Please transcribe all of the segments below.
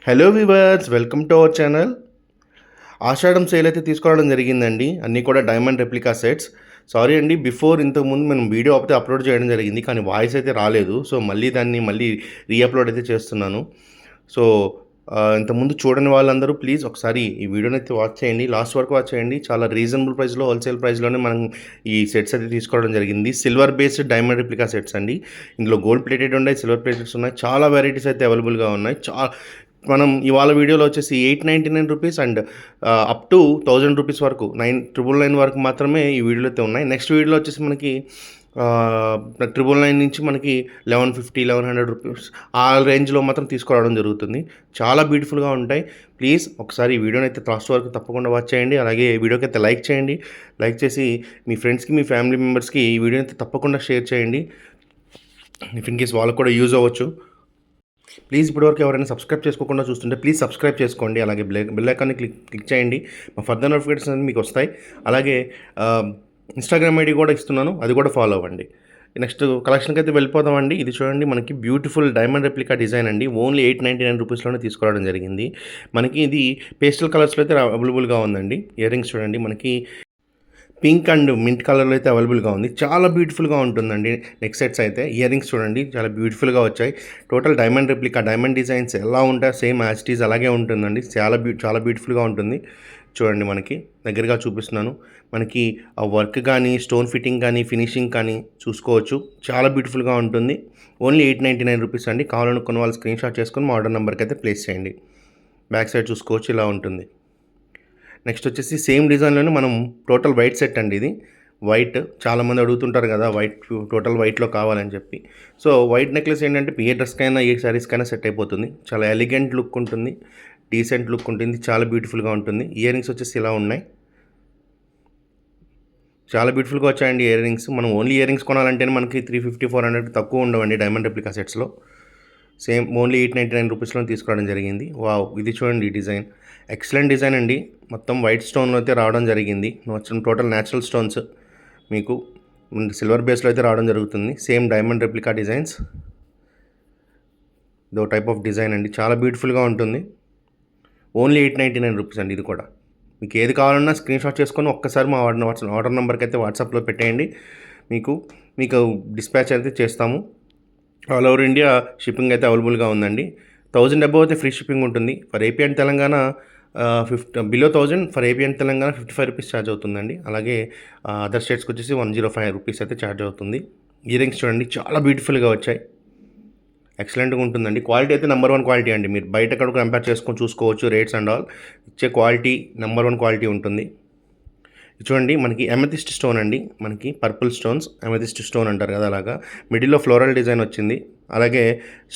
Hello viewers, welcome to our channel. Ashadham sale అయితే తీసుకోవడం జరిగిందండి. అన్నీ కూడా డైమండ్ రెప్లికా సెట్స్. సారీ అండి, ఇంతకుముందు మనం వీడియో అయితే అప్లోడ్ చేయడం జరిగింది, కానీ వాయిస్ అయితే రాలేదు. సో దాన్ని రీఅప్లోడ్ అయితే చేస్తున్నాను. సో ఇంతకుముందు చూడని వాళ్ళందరూ ప్లీజ్ ఒకసారి ఈ వీడియోని అయితే వాచ్ చేయండి, లాస్ట్ వరకు వాచ్ చేయండి. చాలా రీజనబుల్ ప్రైస్లో, హోల్సేల్ ప్రైస్లోనే మనం ఈ సెట్స్ అయితే తీసుకోవడం జరిగింది. Silver based diamond replica sets అండి. ఇందులో గోల్డ్ ప్లేటెడ్ ఉన్నాయి, సిల్వర్ ప్లేటెడ్స్ ఉన్నాయి. చాలా వెరైటీస్ అయితే అవైలబుల్గా ఉన్నాయి. మనం ఇవాళ వీడియోలో వచ్చేసి 899 rupees and up to 1000 rupees వరకు 999 వరకు మాత్రమే ఈ వీడియోలో అయితే ఉన్నాయి. నెక్స్ట్ వీడియోలో వచ్చేసి మనకి 999 నుంచి మనకి 1150, 1100 రూపీస్ ఆ రేంజ్లో మాత్రం తీసుకురావడం జరుగుతుంది. చాలా బ్యూటిఫుల్గా ఉంటాయి. ప్లీజ్ ఒకసారి ఈ వీడియోని అయితే లాస్ట్ వరకు తప్పకుండా వాచ్ చేయండి. అలాగే ఈ వీడియోకి అయితే లైక్ చేయండి. లైక్ చేసి మీ ఫ్రెండ్స్కి, మీ ఫ్యామిలీ మెంబర్స్కి ఈ వీడియోని అయితే తప్పకుండా షేర్ చేయండి. ఇఫ్ ఇన్ కేస్ వాళ్ళకు కూడా యూజ్ అవ్వచ్చు. ప్లీజ్ ఇప్పటివరకు ఎవరైనా సబ్స్క్రైబ్ చేసుకోకుండా చూస్తుంటే ప్లీజ్ సబ్స్క్రైబ్ చేసుకోండి. అలాగే బెల్ ఐకాన్ని క్లిక్ చేయండి. మా ఫర్దర్ నోటిఫికేషన్స్ అన్ని మీకు వస్తాయి. అలాగే ఇన్స్టాగ్రామ్ ఐడి కూడా ఇస్తున్నాను, అది కూడా ఫాలో అవ్వండి. నెక్స్ట్ కలెక్షన్కి అయితే వెళ్ళిపోదామండి. ఇది చూడండి, మనకి బ్యూటిఫుల్ డైమండ్ రెప్లికా డిజైన్ అండి. ఓన్లీ 899 రూపీస్లోనే తీసుకోవడం జరిగింది. మనకి ఇది పేస్టల్ కలర్స్లో అయితే అవైలబుల్గా ఉందండి. ఇయర్ రింగ్స్ చూడండి, మనకి పింక్ అండ్ మింట్ కలర్లో అయితే అవైలబుల్గా ఉంది. చాలా బ్యూటిఫుల్గా ఉంటుందండి. నెక్ సెట్స్ అయితే ఇయర్ రింగ్స్ చూడండి, చాలా బ్యూటిఫుల్గా వచ్చాయి. Total diamond replica, diamond designs ఎలా ఉంటాయో సేమ్ యాజ్ ఇట్ ఈజ్ అలాగే ఉంటుందండి. చాలా బ్యూటిఫుల్గా ఉంటుంది. చూడండి, మనకి దగ్గరగా చూపిస్తున్నాను. మనకి ఆ వర్క్ కానీ, స్టోన్ ఫిట్టింగ్ కానీ, ఫినిషింగ్ కానీ చూసుకోవచ్చు. చాలా బ్యూటిఫుల్గా ఉంటుంది. ఓన్లీ 899 రూపీస్ అండి. కావాలనుకున్న వాళ్ళు స్క్రీన్ షాట్ చేసుకొని మా ఆర్డర్ నెంబర్కి అయితే ప్లేస్ చేయండి. బ్యాక్ సైడ్ చూసుకోవచ్చు, ఇలా ఉంటుంది. నెక్స్ట్ వచ్చేసి సేమ్ డిజైన్లోనే మనం టోటల్ వైట్ సెట్ అండి. ఇది వైట్, చాలామంది అడుగుతుంటారు కదా వైట్, టోటల్ వైట్లో కావాలని చెప్పి. సో వైట్ నెక్లెస్ ఏంటంటే ఏ డ్రెస్కైనా, ఏ శారీస్కైనా సెట్ అయిపోతుంది. చాలా ఎలిగెంట్ లుక్ ఉంటుంది, డీసెంట్ లుక్ ఉంటుంది, చాలా బ్యూటిఫుల్గా ఉంటుంది. ఇయర్ రింగ్స్ వచ్చేసి ఇలా ఉన్నాయి, చాలా బ్యూటిఫుల్గా వచ్చాయండి ఇయర్ రింగ్స్. మనం ఓన్లీ ఇయర్ రింగ్స్ కొనాలంటేనే మనకి 350, 400 తక్కువ ఉండవండి డైమండ్ రెప్లికా సెట్స్లో. సేమ్ ఓన్లీ 899 రూపీస్లో తీసుకోవడం జరిగింది. వావ్, ఇది చూడండి ఈ డిజైన్, ఎక్సలెంట్ డిజైన్ అండి. మొత్తం వైట్ స్టోన్లో అయితే రావడం జరిగింది. టోటల్ న్యాచురల్ స్టోన్స్ మీకు సిల్వర్ బేస్లో అయితే రావడం జరుగుతుంది. Same diamond replica designs. ఇదో టైప్ ఆఫ్ డిజైన్ అండి, చాలా బ్యూటిఫుల్గా ఉంటుంది. ఓన్లీ 899 రూపీస్ అండి. ఇది కూడా మీకు ఏది కావాలన్నా స్క్రీన్ షాట్ చేసుకొని ఒక్కసారి మా ఆర్డర్ నెంబర్కి అయితే వాట్సాప్లో పెట్టేయండి. మీకు డిస్పాచ్ అయితే చేస్తాము. ఆల్ ఓవర్ ఇండియా షిప్పింగ్ అయితే అవైలబుల్గా ఉందండి. 1000 అబోవ్ అయితే ఫ్రీ షిప్పింగ్ ఉంటుంది. For AP and Telangana below 1000, for AP and Telangana 55 rupees charge అవుతుందండి. అలాగే అదర్ స్టేట్స్కి వచ్చేసి 105 రూపీస్ అయితే ఛార్జ్ అవుతుంది. ఇయర్ రింగ్స్ చూడండి, చాలా బ్యూటిఫుల్గా వచ్చాయి. ఎక్సలెంట్గా ఉంటుందండి. క్వాలిటీ అయితే నెంబర్ 1 క్వాలిటీ అండి. మీరు బయట ఎక్కడ కంపేర్ చేసుకొని చూసుకోవచ్చు. రేట్స్ అండ్ ఆల్ ఇచ్చే క్వాలిటీ నెంబర్ 1 క్వాలిటీ ఉంటుంది. చూడండి, మనకి ఎమెథిస్ట్ స్టోన్ అండి. మనకి పర్పుల్ స్టోన్స్, ఎమెథిస్ట్ స్టోన్ అంటారు కదా, అలాగా మిడిల్లో ఫ్లోరల్ డిజైన్ వచ్చింది. అలాగే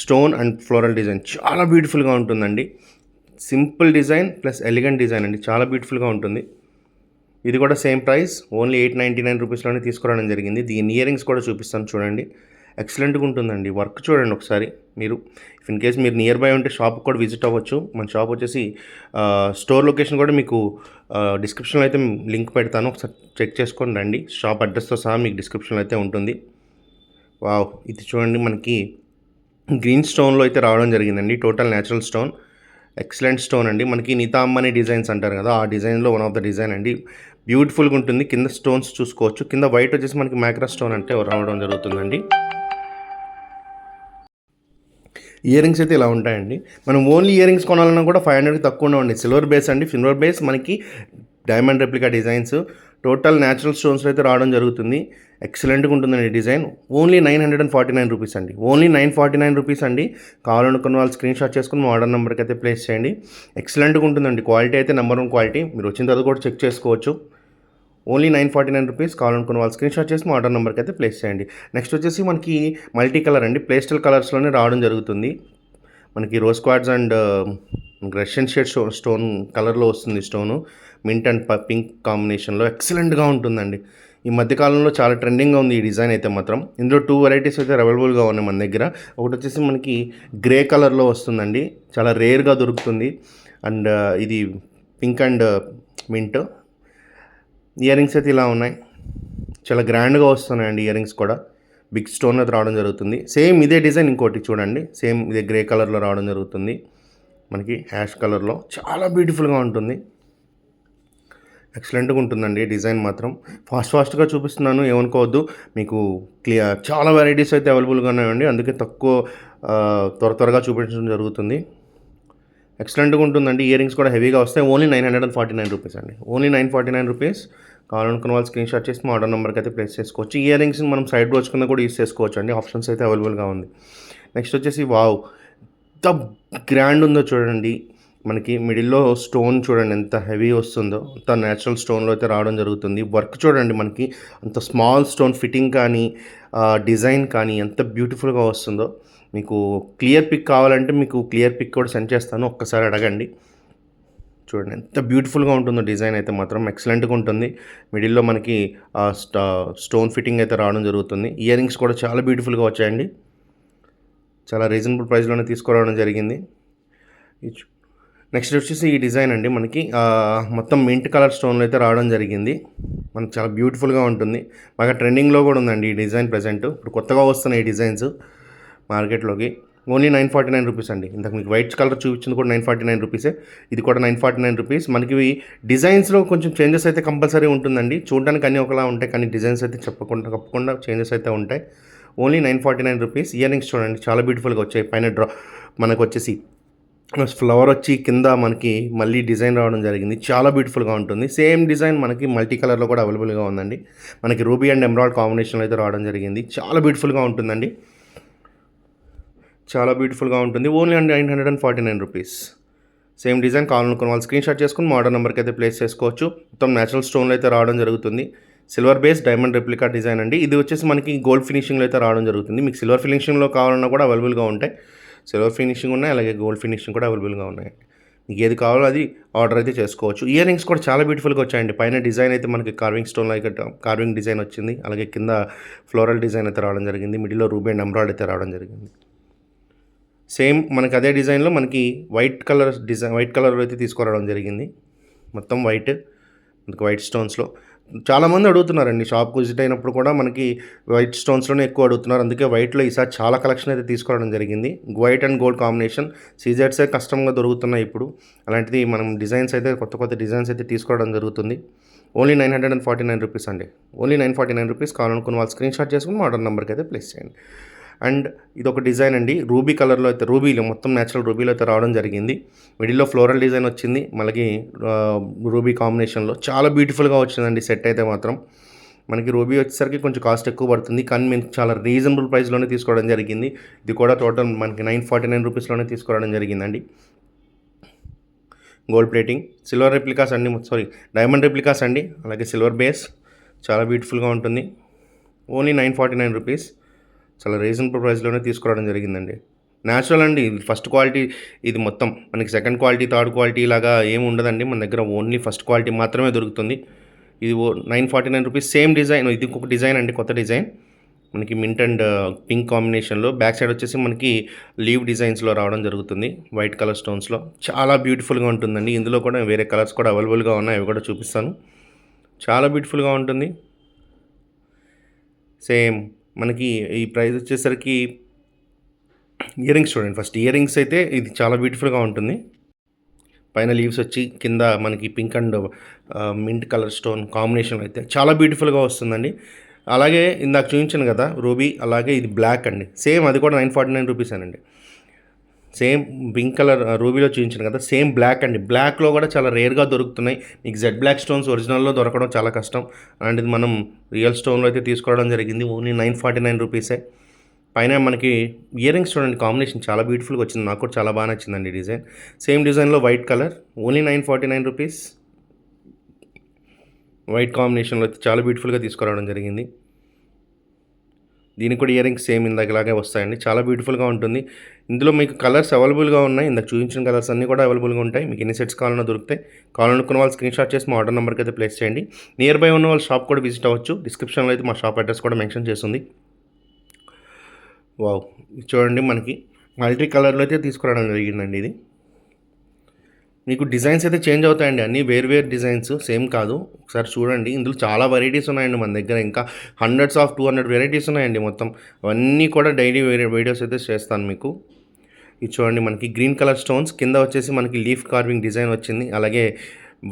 స్టోన్ అండ్ ఫ్లోరల్ డిజైన్ చాలా బ్యూటిఫుల్గా ఉంటుందండి. Simple design plus elegant design అండి, చాలా బ్యూటిఫుల్గా ఉంటుంది. ఇది కూడా సేమ్ ప్రైస్, ఓన్లీ 899 రూపీస్లోనే తీసుకురావడం జరిగింది. దీని ఇయర్ రింగ్స్ కూడా చూపిస్తాను చూడండి, ఎక్సలెంట్గా ఉంటుందండి. వర్క్ చూడండి ఒకసారి మీరు. ఇన్ కేస్ మీరు నియర్ బై ఉంటే షాప్కి కూడా విజిట్ అవ్వచ్చు. మన షాప్ వచ్చేసి స్టోర్ లొకేషన్ కూడా మీకు డిస్క్రిప్షన్లో అయితే లింక్ పెడతాను, ఒకసారి చెక్ చేసుకొని రండి. షాప్ అడ్రస్తో సహా మీకు డిస్క్రిప్షన్లో అయితే ఉంటుంది. వావ్, ఇది చూడండి, మనకి గ్రీన్ స్టోన్లో అయితే రావడం జరిగిందండి. Total natural stone, excellent stone అండి. మనకి నీతాంబని డిజైన్స్ అంటారు కదా, ఆ డిజైన్లో వన్ ఆఫ్ ద డిజైన్ అండి. బ్యూటిఫుల్గా ఉంటుంది. కింద స్టోన్స్ చూసుకోవచ్చు. కింద వైట్ వచ్చేసి మనకి మ్యాక్రా స్టోన్ అంటే రావడం జరుగుతుందండి. ఇయర్ రింగ్స్ అయితే ఇలా ఉంటాయండి. మనం ఓన్లీ ఇయర్ రింగ్స్ కొనాలన్నా కూడా 500 తక్కువ ఉండవండి. సిల్వర్ బేస్ అండి, సిల్వర్ బేస్ మనకి diamond replica designs, total natural స్టోన్స్లో అయితే రావడం జరుగుతుంది. ఎక్సలెంట్గా ఉంటుందండి డిజైన్. ఓన్లీ 949 రూపీస్ అండి. ఓన్లీ 949 రూపీస్ అండి. కావాలనుకున్న వాళ్ళు స్క్రీన్ షాట్ చేసుకుని మా ఆర్డర్ నెంబర్కి అయితే ప్లేస్ చేయండి. ఎక్సలెంట్గా ఉంటుందండి. క్వాలిటీ అయితే నెంబర్ 1 క్వాలిటీ. మీరు వచ్చిన తర్వాత కూడా చెక్ చేసుకోవచ్చు. Only 949 rupees. కావాలనుకున్న వాళ్ళు స్క్రీన్ షాట్ చేసి మా ఆర్డర్ నెంబర్కి అయితే ప్లేస్ చేయండి. నెక్స్ట్ వచ్చేసి మనకి మల్టీ కలర్ అండి, పేస్టల్ కలర్స్లోనే రావడం జరుగుతుంది. మనకి rose quads and Russian shade stone కలర్లో వస్తుంది. స్టోను మింట్ అండ్ పింక్ కాంబినేషన్లో ఎక్సలెంట్గా ఉంటుందండి. ఈ మధ్యకాలంలో చాలా ట్రెండింగ్గా ఉంది ఈ డిజైన్ అయితే మాత్రం. ఇందులో 2 వెరైటీస్ అయితే అవైలబుల్గా ఉన్నాయి మన దగ్గర. ఒకటి వచ్చేసి మనకి గ్రే కలర్లో వస్తుందండి, చాలా రేర్గా దొరుకుతుంది. అండ్ ఇది pink and mint. Ear rings అయితే ఇలా ఉన్నాయి, చాలా గ్రాండ్గా వస్తున్నాయండి ఇయర్ రింగ్స్ కూడా. బిగ్ స్టోన్ అయితే రావడం జరుగుతుంది. సేమ్ ఇదే డిజైన్ ఇంకోటి చూడండి, సేమ్ ఇదే గ్రే కలర్లో రావడం జరుగుతుంది. మనకి యాష్ కలర్లో చాలా బ్యూటిఫుల్గా ఉంటుంది. ఎక్సలెంట్గా ఉంటుందండి డిజైన్ మాత్రం. ఫాస్ట్గా చూపిస్తున్నాను, ఏమనుకోవద్దు. మీకు చాలా వెరైటీస్ అయితే అవైలబుల్గా ఉన్నాయండి, అందుకే తక్కువ త్వరగా చూపించడం జరుగుతుంది. ఎక్సలెంట్గా ఉంటుందండి. ఇయర్ రింగ్స్ కూడా హెవీగా వస్తాయి. ఓన్లీ 949 రూపీస్ అండి. Only 949 rupees. కావాలనుకున్న వాళ్ళు స్క్రీన్ షాట్ చేసి మా ఆర్డర్ నెంబర్కి అయితే ప్లేస్ చేసుకోవచ్చు. ఇయర్ రింగ్స్ని మనం సైడ్ బ్రోచ్ కింద కూడా యూస్ చేసుకోవచ్చు అండి. ఆప్షన్స్ అయితే అవైలబుల్గా ఉంది. నెక్స్ట్ వచ్చేసి వావ్, ఎంత గ్రాండ్ ఉందో చూడండి. మనకి మిడిల్లో స్టోన్ చూడండి ఎంత హెవీ వస్తుందో. అంత న్యాచురల్ స్టోన్లో అయితే రావడం జరుగుతుంది. వర్క్ చూడండి, మనకి అంత స్మాల్ స్టోన్ ఫిట్టింగ్ కానీ డిజైన్ కానీ ఎంత బ్యూటిఫుల్గా వస్తుందో. మీకు క్లియర్ పిక్ కావాలంటే మీకు క్లియర్ పిక్ కూడా సెండ్ చేస్తాను, ఒక్కసారి అడగండి. చూడండి ఎంత బ్యూటిఫుల్గా ఉంటుందో డిజైన్ అయితే మాత్రం ఎక్సలెంట్గా ఉంటుంది. మిడిల్లో మనకి స్టోన్ ఫిట్టింగ్ అయితే రావడం జరుగుతుంది. ఇయర్ రింగ్స్ కూడా చాలా బ్యూటిఫుల్గా వచ్చాయండి. చాలా రీజనబుల్ ప్రైస్లోనే తీసుకురావడం జరిగింది. నెక్స్ట్ వచ్చేసి ఈ డిజైన్ అండి, మనకి మొత్తం మింట్ కలర్ స్టోన్లో అయితే రావడం జరిగింది. మనకు చాలా బ్యూటిఫుల్గా ఉంటుంది. బాగా ట్రెండింగ్లో కూడా ఉందండి ఈ డిజైన్ ప్రజెంట్. ఇప్పుడు కొత్తగా వస్తున్నాయి ఈ డిజైన్స్ మార్కెట్లోకి. ఓన్లీ 949 రూపీస్ అండి. ఇంతకు మీకు వైట్ కలర్ చూపించింది కూడా 949 రూపీసే. ఇది కూడా 949 రూపీస్. మనకి డిజైన్స్లో కొంచెం చేంజెస్ అయితే కంపల్సరీ ఉంటుందండి. చూడడానికి అన్నీ ఒకలా ఉంటాయి, కానీ డిజైన్స్ అయితే తప్పకుండా చేంజెస్ అయితే ఉంటాయి. Only 949 rupees. ఇయర్ రింగ్స్ చూడండి చాలా బ్యూటిఫుల్గా వచ్చాయి. పైన మనకు వచ్చేసి ఫ్లవర్ వచ్చి కింద మనకి మళ్ళీ డిజైన్ రావడం జరిగింది. చాలా బ్యూటిఫుల్గా ఉంటుంది. సేమ్ డిజైన్ మనకి మల్టీ కలర్లో కూడా అవైలబుల్గా ఉందండి. మనకి రూబీ అండ్ ఎమరాల్డ్ కాంబినేషన్లో అయితే రావడం జరిగింది. చాలా బ్యూటిఫుల్గా ఉంటుందండి. చాలా బ్యూటిఫుల్గా ఉంటుంది. Only 949 rupees. సేమ్ డిజైన్ కావాలనుకున్న వాళ్ళు స్క్రీన్ షాట్ చేసుకుని మా ఆర్డర్ నెంబర్కి అయితే ప్లేస్ చేసుకోవచ్చు. మొత్తం న్యాచురల్ స్టోన్లో అయితే రావడం జరుగుతుంది. Silver base diamond replica design అండి. ఇది వచ్చేసి మనకి గోల్డ్ ఫినిషింగ్లో అయితే రావడం జరుగుతుంది. మీకు సిల్వర్ ఫినిషింగ్లో కావాలన్నా కూడా అవైలబుల్గా ఉంటాయి. సిల్వర్ ఫినిషింగ్ ఉన్నాయి, అలాగే గోల్డ్ ఫినిషింగ్ కూడా అవైలబుల్గా ఉన్నాయి. మీకు ఏది కావాలో అది ఆర్డర్ అయితే చేసుకోవచ్చు. ఇయర్ రింగ్స్ కూడా చాలా బ్యూటిఫుల్గా వచ్చాయండి. పైన డిజైన్ అయితే మనకి కార్వింగ్ స్టోన్ అయితే కార్వింగ్ డిజైన్ వచ్చింది, అలాగే కింద ఫ్లోరల్ డిజైన్ అయితే రావడం జరిగింది. మిడిల్లో రూబీ అండ్ ఎమరాల్డ్ అయితే రావడం జరిగింది. సేమ్ మనకి అదే డిజైన్లో మనకి వైట్ కలర్ అయితే తీసుకురావడం జరిగింది. మొత్తం వైట్, మనకి వైట్ స్టోన్స్లో. చాలామంది అడుగుతున్నారండి, షాప్కి విజిట్ అయినప్పుడు కూడా మనకి వైట్ స్టోన్స్లోనే ఎక్కువ అడుగుతున్నారు. అందుకే వైట్లో ఈసారి చాలా కలెక్షన్ అయితే తీసుకురావడం జరిగింది. వైట్ అండ్ గోల్డ్ కాంబినేషన్ సీజెట్సే కష్టంగా దొరుకుతున్నాయి ఇప్పుడు. అలాంటిది మనం డిజైన్స్ అయితే కొత్త డిజైన్స్ అయితే తీసుకురావడం జరుగుతుంది. ఓన్లీ 949 రూపీస్ అండి. Only 949 rupees. కావాలనుకున్న వాళ్ళు స్క్రీన్ షాట్ చేసుకుని ఆర్డర్ నెంబర్కి అయితే ప్లేస్ చేయండి. అండ్ ఇది ఒక డిజైన్ అండి, రూబీ కలర్లో అయితే, రూబీలో మొత్తం న్యాచురల్ రూబీలో అయితే రావడం జరిగింది. మిడిల్లో ఫ్లోరల్ డిజైన్ వచ్చింది, మళ్ళీ రూబీ కాంబినేషన్లో చాలా బ్యూటిఫుల్గా వచ్చిందండి సెట్ అయితే మాత్రం. మనకి రూబీ వచ్చేసరికి కొంచెం కాస్ట్ ఎక్కువ పడుతుంది, కానీ మేము చాలా రీజనబుల్ ప్రైస్లోనే తీసుకోవడం జరిగింది. ఇది కూడా టోటల్ మనకి 949 రూపీస్లోనే తీసుకోవడం జరిగిందండి. గోల్డ్ ప్లేటింగ్, సిల్వర్ రెప్లికాస్ అండి, డైమండ్ రెప్లికాస్ అండి, అలాగే సిల్వర్ బేస్. చాలా బ్యూటిఫుల్గా ఉంటుంది. Only 949 rupees. చాలా రీజనబుల్ ప్రైస్లోనే తీసుకురావడం జరిగిందండి. న్యాచురల్ అండి, ఇది ఫస్ట్ క్వాలిటీ. ఇది మొత్తం మనకి సెకండ్ క్వాలిటీ, థర్డ్ క్వాలిటీ లాగా ఏమి ఉండదండి. మన దగ్గర ఓన్లీ ఫస్ట్ క్వాలిటీ మాత్రమే దొరుకుతుంది. ఇది 949 రూపీస్. సేమ్ డిజైన్, ఇది ఇంకొక డిజైన్ అండి, కొత్త డిజైన్. మనకి మింట్ అండ్ పింక్ కాంబినేషన్లో. బ్యాక్ సైడ్ వచ్చేసి మనకి లీవ్ డిజైన్స్లో రావడం జరుగుతుంది, వైట్ కలర్ స్టోన్స్లో. చాలా బ్యూటిఫుల్గా ఉంటుందండి. ఇందులో కూడా వేరే కలర్స్ కూడా అవైలబుల్గా ఉన్నాయి, అవి కూడా చూపిస్తాను. చాలా బ్యూటిఫుల్గా ఉంటుంది. సేమ్ మనకి ఈ ప్రైస్ వచ్చేసరికి ఇయర్ రింగ్స్ చూడండి. ఫస్ట్ ఇయర్ రింగ్స్ అయితే ఇది చాలా బ్యూటిఫుల్గా ఉంటుంది. పైన లీవ్స్ వచ్చి కింద మనకి pink and mint colour stone combination అయితే చాలా బ్యూటిఫుల్గా వస్తుందండి. అలాగే ఇందాక చూపించాను కదా రూబీ, అలాగే ఇది బ్లాక్ అండి. సేమ్ అది కూడా 949 రూపీస్ అనండి. సేమ్ పింక్ కలర్ రూబీలో చూపించాను కదా, సేమ్ బ్లాక్ అండి. బ్లాక్లో కూడా చాలా రేర్గా దొరుకుతున్నాయి. మీకు జెడ్ బ్లాక్ స్టోన్స్ ఒరిజినల్లో దొరకడం చాలా కష్టం. అలాంటిది మనం రియల్ స్టోన్లో అయితే తీసుకోవడం జరిగింది. ఓన్లీ 949 రూపీసే. పైన మనకి ఇయర్ రింగ్స్ చూడండి, కాంబినేషన్ చాలా బ్యూటిఫుల్గా వచ్చింది. నాకు కూడా చాలా బాగా నచ్చిందండి డిజైన్. సేమ్ డిజైన్లో white colour, only 949 rupees. White కాంబినేషన్లో అయితే చాలా బ్యూటిఫుల్గా తీసుకురావడం జరిగింది. దీనికి కూడా ఇయర్ రింగ్స్ సేమ్ ఇందాకలాగే వస్తాయండి. చాలా బ్యూటిఫుల్గా ఉంటుంది. ఇందులో మీకు కలర్స్ అవైలబుల్గా ఉన్నాయి. ఇందాక చూపించిన కలర్స్ అన్నీ కూడా అవైలబుల్గా ఉంటాయి. మీకు ఎన్ని సెట్స్ కావాలన్నా దొరుకుతాయి. కావాలనుకున్న వాళ్ళు స్క్రీన్ షాట్ చేసి మా ఆర్డర్ నెంబర్కి అయితే ప్లేస్ చేయండి. నియర్ బై ఉన్న వాళ్ళు షాప్ కూడా విజిట్ అవ్వచ్చు. డిస్క్రిప్షన్లో అయితే మా షాప్ అడ్రస్ కూడా మెన్షన్ చేస్తుంది. వావ్, చూడండి మనకి మల్టీ కలర్లో అయితే తీసుకురావడం జరిగిందండి. ఇది మీకు డిజైన్స్ అయితే చేంజ్ అవుతాయండి, అన్నీ వేరు డిజైన్స్, సేమ్ కాదు. ఒకసారి చూడండి, ఇందులో చాలా వెరైటీస్ ఉన్నాయండి మన దగ్గర. ఇంకా 200 వెరైటీస్ ఉన్నాయండి మొత్తం. అవన్నీ కూడా డైలీ వీడియోస్ అయితే చేస్తాను మీకు. ఇది చూడండి మనకి గ్రీన్ కలర్ స్టోన్స్ కింద వచ్చేసి మనకి లీఫ్ కార్వింగ్ డిజైన్ వచ్చింది. అలాగే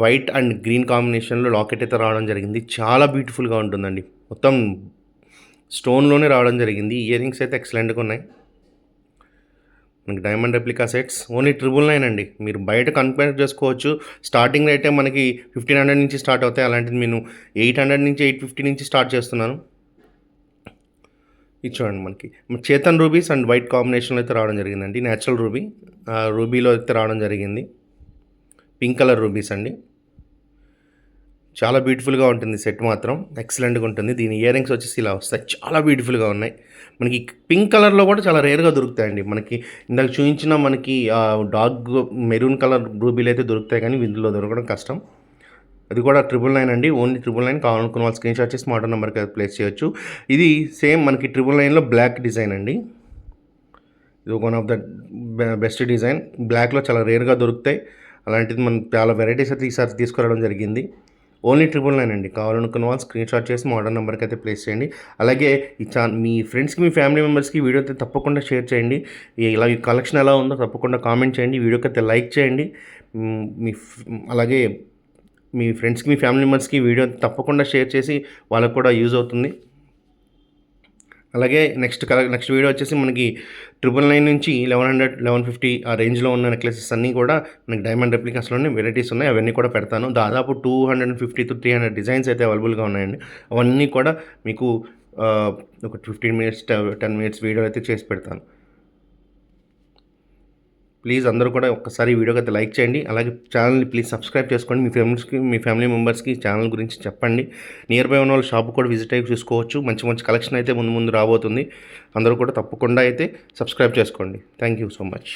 వైట్ అండ్ గ్రీన్ కాంబినేషన్లో లాకెట్ అయితే రావడం జరిగింది. చాలా బ్యూటిఫుల్గా ఉంటుందండి. మొత్తం స్టోన్లోనే రావడం జరిగింది. ఇయర్ రింగ్స్ అయితే ఎక్సలెంట్గా ఉన్నాయి. మనకి డైమండ్ రెప్లికా సెట్స్ ఓన్లీ 999 అండి. మీరు బయట కంపేర్ చేసుకోవచ్చు. స్టార్టింగ్ రేటే మనకి 1500 నుంచి స్టార్ట్ అవుతాయి. అలాంటిది నేను 800 నుంచి 850 నుంచి స్టార్ట్ చేస్తున్నాను. ఇది చూడండి మనకి చేతన్ రూబీస్ అండ్ వైట్ కాంబినేషన్లో అయితే రావడం జరిగిందండి. న్యాచురల్ రూబీ రూబీలో అయితే రావడం జరిగింది. పింక్ కలర్ రూబీస్ అండి. చాలా బ్యూటిఫుల్గా ఉంటుంది సెట్ మాత్రం ఎక్సలెంట్గా ఉంటుంది. దీని ఇయర్ రింగ్స్ వచ్చేసి ఇలా వస్తాయి. చాలా బ్యూటిఫుల్గా ఉన్నాయి. మనకి పింక్ కలర్లో కూడా చాలా రేర్గా దొరుకుతాయండి. మనకి ఇందాక చూపించిన మనకి డార్క్ మెరూన్ కలర్ రూబీలు అయితే దొరుకుతాయి, కానీ ఇందులో దొరకడం కష్టం. అది కూడా 999 అండి. ఓన్లీ 999. కావాలనుకున్న వాళ్ళు స్క్రీన్ షాట్ చేసి మోడల్ నెంబర్కి అయితే ప్లేస్ చేయొచ్చు. ఇది సేమ్ మనకి 999లో బ్లాక్ డిజైన్ అండి. ఇది one of the best design. బ్లాక్లో చాలా రేర్గా దొరుకుతాయి. అలాంటిది మనం చాలా వెరైటీస్ అయితే ఈసారి తీసుకురావడం జరిగింది. ఓన్లీ 999 అండి. కావాలనుకున్న వాళ్ళు స్క్రీన్ షాట్ చేసి మోడల్ నెంబర్కి అయితే ప్లేస్ చేయండి. అలాగే ఈ మీ ఫ్రెండ్స్కి, మీ ఫ్యామిలీ మెంబర్స్కి వీడియో అయితే తప్పకుండా షేర్ చేయండి. ఇలా ఈ కలెక్షన్ ఎలా ఉందో తప్పకుండా కామెంట్ చేయండి. వీడియోకి అయితే లైక్ చేయండి. అలాగే మీ ఫ్రెండ్స్కి, మీ ఫ్యామిలీ మెంబర్స్కి వీడియో తప్పకుండా షేర్ చేసి వాళ్ళకు కూడా యూజ్ అవుతుంది. అలాగే నెక్స్ట్ వీడియో వచ్చేసి మనకి 999 నుంచి 1100, 1150 ఆ రేంజ్లో ఉన్న నెక్లెసెస్ అన్నీ కూడా మనకి డైమండ్ రెప్లికాస్లోనే వెరైటీస్ ఉన్నాయి. అవన్నీ కూడా పెడతాను. దాదాపు 250 to 300 డిజైన్స్ అయితే అవైలబుల్గా ఉన్నాయండి. అవన్నీ కూడా మీకు ఒక 15 minutes 10 minutes వీడియో అయితే చేసి పెడతాను. ప్లీజ్ అందరూ కూడా ఒక్కసారి వీడియోకి అయితే లైక్ చేయండి. అలాగే ఛానల్ని ప్లీజ్ సబ్స్క్రైబ్ చేసుకోండి. మీ ఫ్రెండ్స్కి, మీ ఫ్యామిలీ మెంబర్స్కి ఛానల్ గురించి చెప్పండి. నియర్ బై ఉన్న వాళ్ళు షాప్ కూడా విజిట్ అయ్యి చూసుకోవచ్చు. మంచి మంచి కలెక్షన్ అయితే ముందు రాబోతుంది. అందరూ కూడా తప్పకుండా అయితే సబ్స్క్రైబ్ చేసుకోండి. Thank you so much.